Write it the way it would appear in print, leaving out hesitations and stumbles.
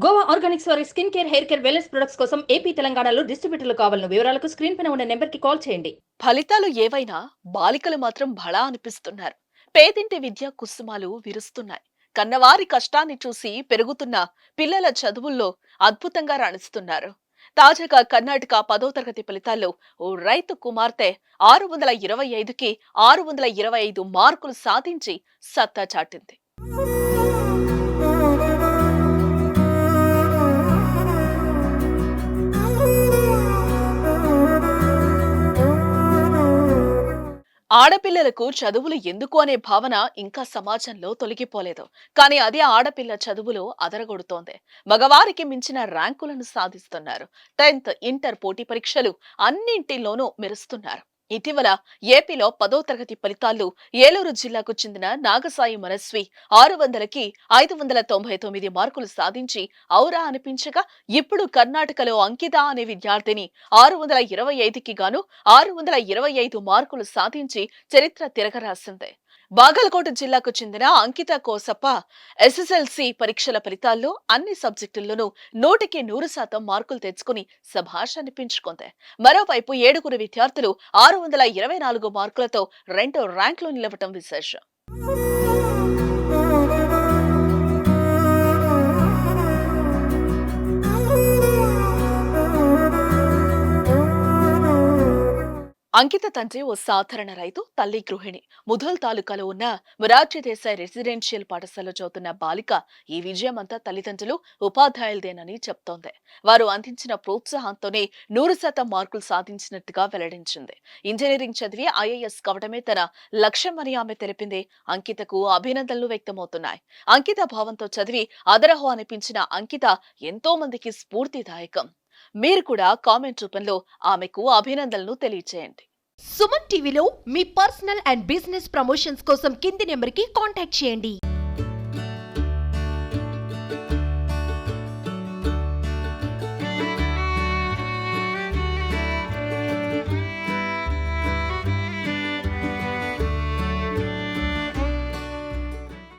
Goa Organics వారి skin care, hair care, wellness products కోసం AP, తెలంగాణలో డిస్ట్రిబ్యూటర్లు కావాలను వివరాలకు స్క్రీన్ పైన ఉన్న నెంబర్కి కాల్ చేయండి. ఫలితాలు ఏవైనా బాలికలు మాత్రం భళా అనిపిస్తున్నారు. పేదింటి విద్య కుసుమాలు విరుస్తున్నాయి. కన్నవారి కష్టాన్ని చూసి పెరుగుతున్న పిల్లల చదువుల్లో అద్భుతంగా రాణిస్తున్నారు. తాజాగా కర్ణాటక 10వ తరగతి ఫలితాల్లో ఓ రైతు కుమార్తె 625కి 625 మార్కులు సాధించి సత్తా చాటింది. ఆడపిల్లలకు చదువులు ఎందుకు అనే భావన ఇంకా సమాజంలో తొలగిపోలేదు. కానీ అదే ఆడపిల్ల చదువులో అదరగొడుతోంది. మగవారికి మించిన ర్యాంకులను సాధిస్తున్నారు. 10th, ఇంటర్ పోటీ పరీక్షలు అన్నింటిలోనూ మెరుస్తున్నారు. ఇటీవల ఏపీలో 10వ తరగతి ఫలితాల్లో ఏలూరు జిల్లాకు చెందిన నాగసాయి మనస్వి 600కి 599 మార్కులు సాధించి ఔరా అనిపించగా, ఇప్పుడు కర్ణాటకలో అంకిత అనే విద్యార్థిని 625కి గాను 625 మార్కులు సాధించి చరిత్ర తిరగరాసింది. బాగలకోట జిల్లాకు చెందిన అంకిత కోసప్ప ఎస్ఎస్ఎల్సి పరీక్షల ఫలితాల్లో అన్ని సబ్జెక్టుల్లోనూ 100% మార్కులు తెచ్చుకుని శభాష్ అనిపించుకుంది. మరోవైపు 7 విద్యార్థులు 624 మార్కులతో 2వ ర్యాంకులో నిలవటం విశేషం. అంకిత తండ్రి ఓ సాధారణ రైతు, తల్లి గృహిణి. ముధోల్ తాలూకాలో ఉన్న మొరార్జీ దేశాయ్ రెసిడెన్షియల్ పాఠశాలలో చదువుతున్న బాలిక ఈ విజయం అంతా తల్లిదండ్రులు, ఉపాధ్యాయులదేనని చెప్తోంది. వారు అందించిన ప్రోత్సాహంతోనే 100% మార్కులు సాధించినట్టుగా వెల్లడించింది. ఇంజనీరింగ్ చదివి ఐఏఎస్ కావడమే తన లక్ష్యమని ఆమె తెలిపింది. అంకితకు అభినందనలు వ్యక్తమవుతున్నాయి. అంకిత భావంతో చదివి అదరహో అనిపించిన అంకిత ఎంతో మందికి స్ఫూర్తిదాయకం. మీరు కూడా కామెంట్ రూపంలో ఆమెకు అభినందనలు తెలియజేయండి. సుమన్ టీవీలో మీ పర్సనల్ అండ్ బిజినెస్ ప్రమోషన్స్ కోసం కింది నెంబర్కి కాంటాక్ట్ చేయండి.